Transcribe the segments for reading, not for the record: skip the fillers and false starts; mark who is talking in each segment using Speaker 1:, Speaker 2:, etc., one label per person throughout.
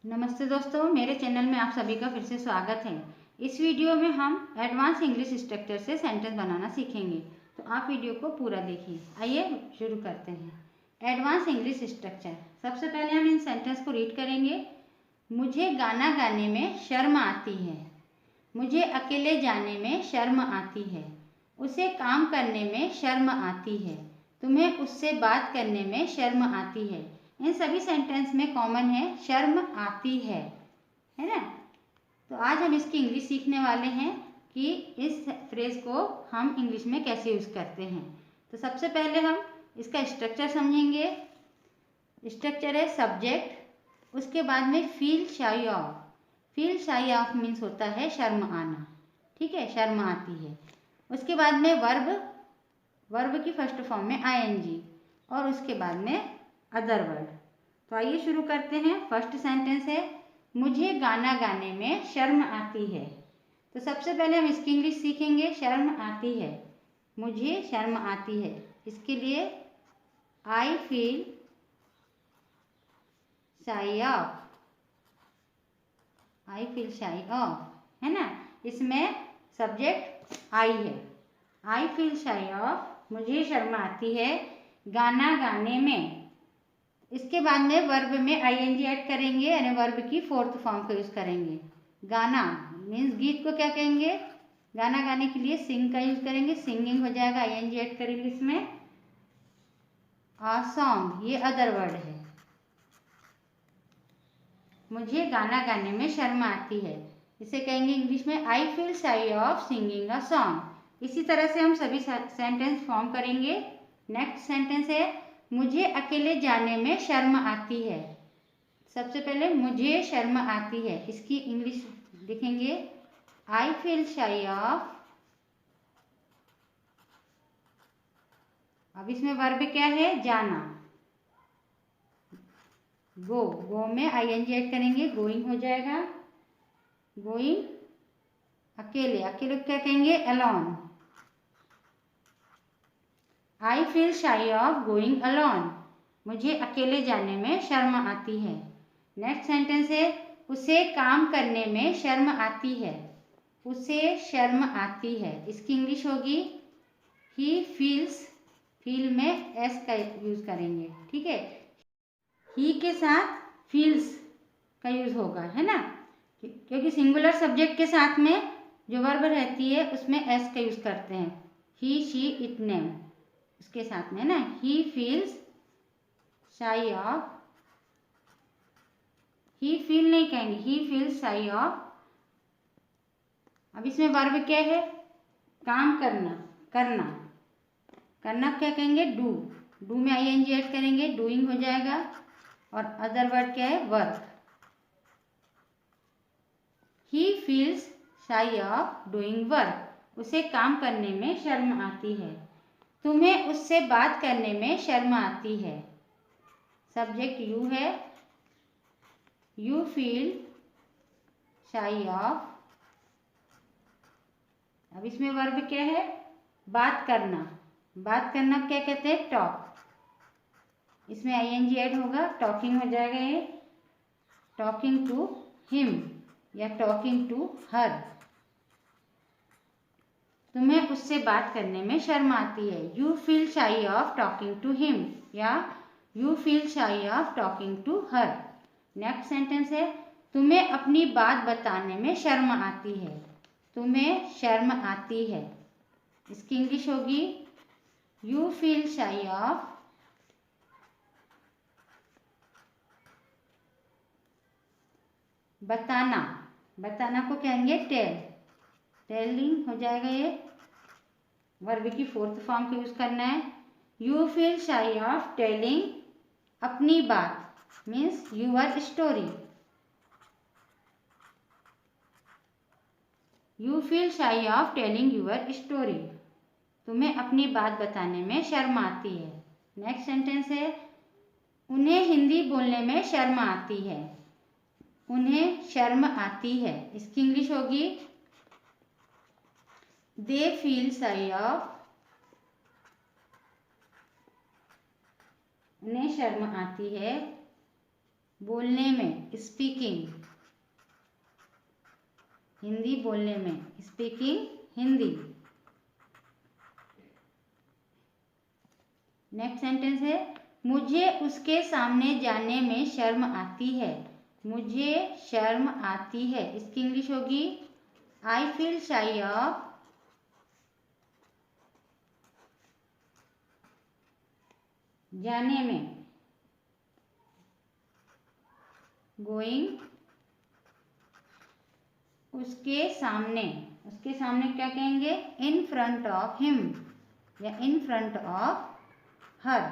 Speaker 1: नमस्ते दोस्तों, मेरे चैनल में आप सभी का फिर से स्वागत है। इस वीडियो में हम एडवांस इंग्लिश स्ट्रक्चर से सेंटेंस बनाना सीखेंगे, तो आप वीडियो को पूरा देखिए। आइए शुरू करते हैं। Advance English structure. सबसे पहले हम इन सेंटेंस को रीड करेंगे। मुझे गाना गाने में शर्म आती है। मुझे अकेले जाने में शर्म आती है। उसे काम करने में शर्म आती है। तुम्हें उससे बात करने में शर्म आती है। इन सभी सेंटेंस में कॉमन है शर्म आती है ना। तो आज हम इसकी इंग्लिश सीखने वाले हैं कि इस फ्रेज को हम इंग्लिश में कैसे यूज़ करते हैं। तो सबसे पहले हम इसका स्ट्रक्चर समझेंगे। स्ट्रक्चर है सब्जेक्ट, उसके बाद में feel shy of. Feel shy of means होता है शर्म आना, ठीक है, शर्म आती है। उसके बाद में वर्ब, वर्ब की फर्स्ट फॉर्म में आईएनजी, और उसके बाद में अदर वर्ड। तो आइए शुरू करते हैं। फर्स्ट सेंटेंस है मुझे गाना गाने में शर्म आती है। तो सबसे पहले हम इसकी इंग्लिश सीखेंगे। शर्म आती है, मुझे शर्म आती है। इसके लिए आई feel shy of, I feel shy of, है ना। इसमें सब्जेक्ट आई है। आई फील शाई ऑफ, मुझे शर्म आती है गाना गाने में। इसके बाद में वर्ब में आईएनजी ऐड करेंगे, यानी वर्ब की फोर्थ फॉर्म को यूज करेंगे। गाना मीन्स गीत को क्या कहेंगे, गाना गाने के लिए सिंग का यूज करेंगे, सिंगिंग हो जाएगा, आईएनजी ऐड करेंगे इसमें। सॉन्ग ये अदर वर्ड है। मुझे गाना गाने में शर्म आती है, इसे कहेंगे इंग्लिश में आई feel shy of singing a song. इसी तरह से हम सभी सेंटेंस फॉर्म करेंगे। नेक्स्ट सेंटेंस है मुझे अकेले जाने में शर्म आती है। सबसे पहले मुझे शर्म आती है, इसकी इंग्लिश लिखेंगे आई फील शाई ऑफ। अब इसमें वर्ब क्या है, जाना। गो, गो में आईएनजी ऐड करेंगे, गोइंग हो जाएगा। गोइंग अकेले, अकेले क्या कहेंगे, alone. I feel shy of going alone, मुझे अकेले जाने में शर्म आती है। नेक्स्ट सेंटेंस है उसे काम करने में शर्म आती है। उसे शर्म आती है, इसकी इंग्लिश होगी ही फील्स। फील में एस का यूज करेंगे, ठीक है। ही के साथ फील्स का यूज होगा, है ना, क्योंकि सिंगुलर सब्जेक्ट के साथ में जो वर्ब रहती है उसमें एस का यूज करते हैं। ही शी इट नेम, उसके साथ में ना। ही feels shy of, he feel नहीं कहेंगे, ही फील्स शाई ऑफ। अब इसमें वर्ब क्या है, काम करना, करना। करना क्या कहेंगे, डू। डू में आईएनजी ऐड करेंगे, डूइंग हो जाएगा। और अदर वर्ड क्या है, work. He feels shy of doing work, उसे काम करने में शर्म आती है। तुम्हें उससे बात करने में शर्म आती है। सब्जेक्ट यू है, यू फील शाई ऑफ। अब इसमें वर्ब क्या है, बात करना। बात करना क्या कहते हैं, टॉक। इसमें आईएनजी ऐड होगा, टॉकिंग हो जाएगा ये। टॉकिंग टू हिम या टॉकिंग टू हर। तुम्हें उससे बात करने में शर्म आती है। You feel shy of talking to him या you feel shy of talking to her. Next sentence है तुम्हें अपनी बात बताने में शर्म आती है। तुम्हें शर्म आती है, इसकी इंग्लिश होगी यू फील शाई ऑफ बताना। बताना को कहेंगे टेल, टेलिंग हो जाएगा ये। वर्ब की फोर्थ फॉर्म को यूज करना है। You feel shy of telling अपनी बात means your story. You feel shy of telling your story, तुम्हें अपनी बात बताने में शर्म आती है। नेक्स्ट सेंटेंस है उन्हें हिंदी बोलने में शर्म आती है। उन्हें शर्म आती है, इसकी इंग्लिश होगी दे फील शाई ऑफ, उन्हें शर्म आती है बोलने में, स्पीकिंग, हिंदी बोलने में, स्पीकिंग हिंदी। नेक्स्ट सेंटेंस है, मुझे उसके सामने जाने में शर्म आती है। मुझे शर्म आती है, इसकी इंग्लिश होगी आई फील शाई ऑफ जाने में, गोइंग उसके सामने। उसके सामने क्या कहेंगे, इन फ्रंट ऑफ हिम या in front of her,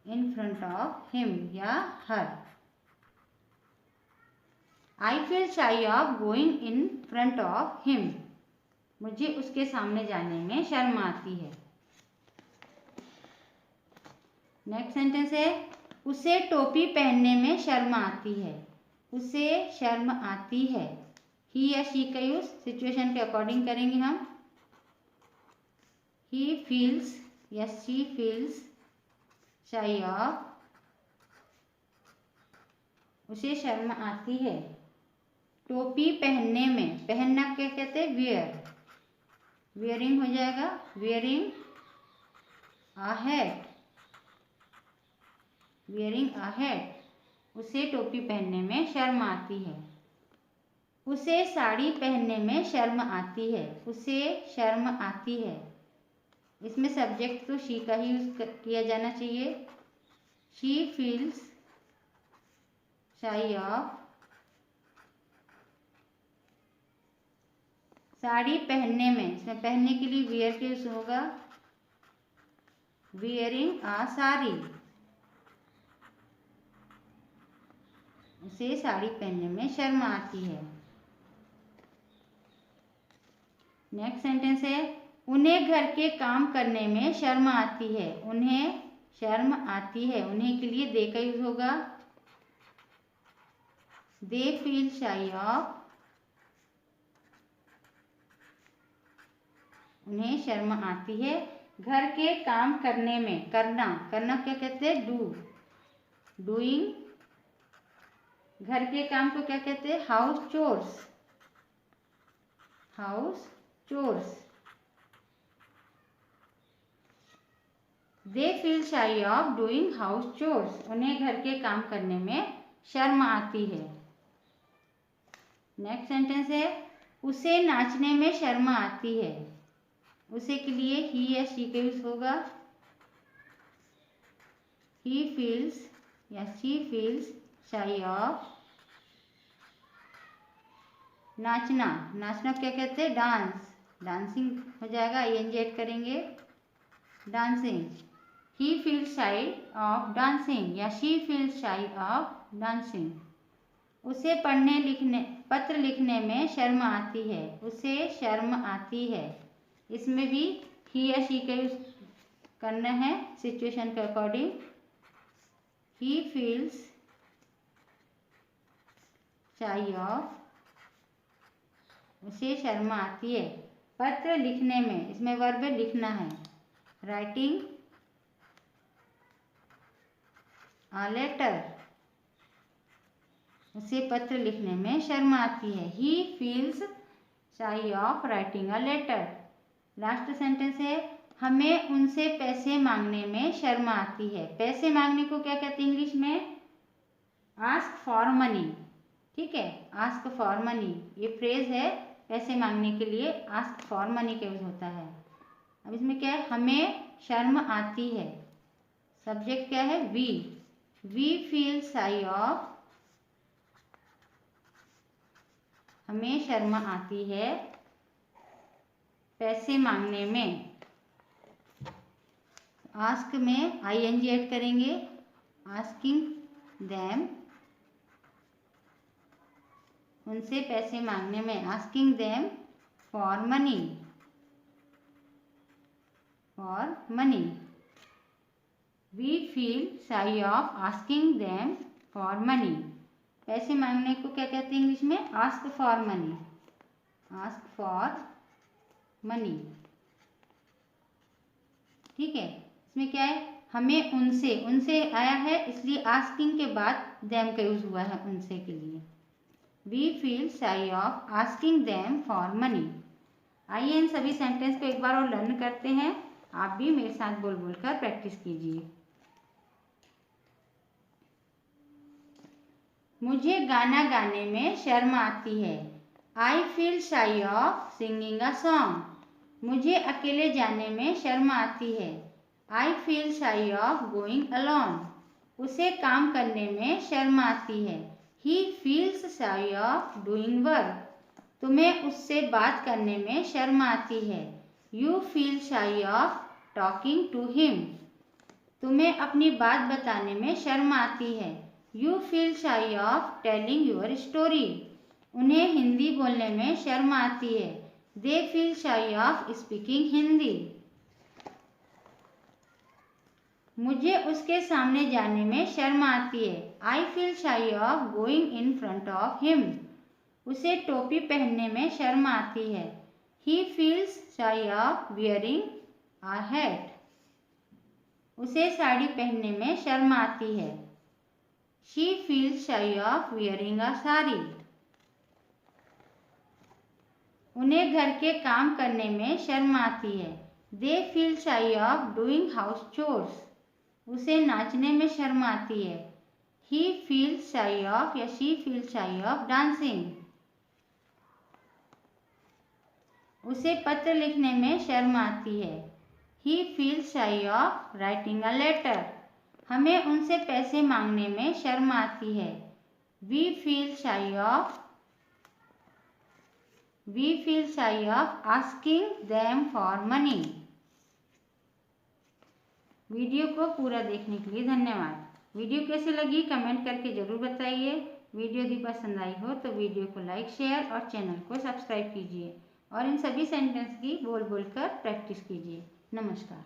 Speaker 1: in front of him या her. I feel shy of going in front of him, मुझे उसके सामने जाने में शर्म आती है। नेक्स्ट सेंटेंस है, उसे टोपी पहनने में शर्म आती है। उसे शर्म आती है, ही या शी का यूज सिचुएशन के अकॉर्डिंग करेंगे हम। ही फील्स या शी फील्स शाई ऑफ, उसे शर्म आती है टोपी पहनने में। पहनना क्या कहते हैं, वियर, वियरिंग हो जाएगा, wearing a hat, wearing a hat, उसे टोपी पहनने में शर्म आती है। उसे साड़ी पहनने में शर्म आती है। उसे शर्म आती है, इसमें सब्जेक्ट तो शी का ही यूज किया जाना चाहिए। She feels shy of sari पहनने में, इसमें पहनने के लिए वियर के यूज होगा, वियरिंग अ साड़ी, उसे साड़ी पहनने में शर्म आती है। नेक्स्ट सेंटेंस है, उन्हें घर के काम करने में शर्म आती है। उन्हें शर्म आती है, उन्हें के लिए दे का यूज होगा, दे फील शाई ऑफ, उन्हें शर्म आती है घर के काम करने में। करना, करना क्या कहते हैं, डू, डूइंग। घर के काम को क्या कहते हैं, house chores, house chores. They feel shy of doing house chores, उन्हें घर के काम करने में शर्म आती है। नेक्स्ट सेंटेंस है, उसे नाचने में शर्म आती है। उसे के लिए ही या शी का यूज होगा, ही फील्स या शी फील्स शाई ऑफ नाचना। नाचना क्या कहते हैं, डांस, डांसिंग हो जाएगा, आईएनजी ऐड करेंगे, dancing. He feels shy of dancing या she feels shy of dancing. उसे पढ़ने लिखने, पत्र लिखने में शर्म आती है। उसे शर्म आती है, इसमें भी ही या शी का यूज करना है सिचुएशन के according. He feels shy of, उसे शर्म आती है पत्र लिखने में, इसमें वर्ब लिखना है, राइटिंग अ लेटर, उसे पत्र लिखने में शर्म आती है। He feels shy of writing a letter. Last sentence है, हमें उनसे पैसे मांगने में शर्म आती है। पैसे मांगने को क्या कहते हैं इंग्लिश में, आस्क फॉर मनी। ठीक है, आस्क फॉर मनी ये फ्रेज है, पैसे मांगने के लिए आस्क फॉर मनी का यूज होता है। अब इसमें क्या है, हमें शर्म आती है, सब्जेक्ट क्या है, वी फील शाई ऑफ, हमें शर्म आती है पैसे मांगने में। आस्क में आईएनजी ऐड करेंगे, आस्किंग देम, उनसे पैसे मांगने में, asking them for money, for money. We feel shy of asking them for money. पैसे मांगने को क्या कहते हैं इंग्लिश में, ask for money, ask for money. ठीक है, इसमें क्या है, हमें उनसे, उनसे आया है इसलिए आस्किंग के बाद देम का यूज हुआ है उनसे के लिए। We feel shy of asking them for money. आइए इन सभी सेंटेंस को एक बार और लर्न करते हैं। आप भी मेरे साथ बोल बोल कर प्रैक्टिस कीजिए। मुझे गाना गाने में शर्म आती है। I feel shy of singing a song. मुझे अकेले जाने में शर्म आती है। I feel shy of going alone. उसे काम करने में शर्म आती है। He feels shy of doing work. तुम्हें उससे बात करने में शर्म आती है। You feel shy of talking to him. तुम्हें अपनी बात बताने में शर्म आती है। You feel shy of telling your story. उन्हें हिंदी बोलने में शर्म आती है। They feel shy of speaking Hindi. मुझे उसके सामने जाने में शर्म आती है। I feel shy of going in front of him. उसे टोपी पहनने में शर्म आती है। He feels shy of wearing a hat. उसे साड़ी पहनने में शर्म आती है। She feels shy of wearing a sari. उन्हें घर के काम करने में शर्म आती है। They feel shy of doing house chores. उसे नाचने में शर्म आती है। ही फील्स शाई ऑफ या she feels shy of dancing. उसे पत्र लिखने में शर्म आती है। He feels shy of writing a letter. हमें उनसे पैसे मांगने में शर्म आती है। We feel shy of asking them for money. Video को पूरा देखने के लिए धन्यवाद। वीडियो कैसे लगी कमेंट करके ज़रूर बताइए। वीडियो यदि पसंद आई हो तो वीडियो को लाइक, शेयर और चैनल को सब्सक्राइब कीजिए और इन सभी सेंटेंस की बोल बोल कर प्रैक्टिस कीजिए। नमस्कार।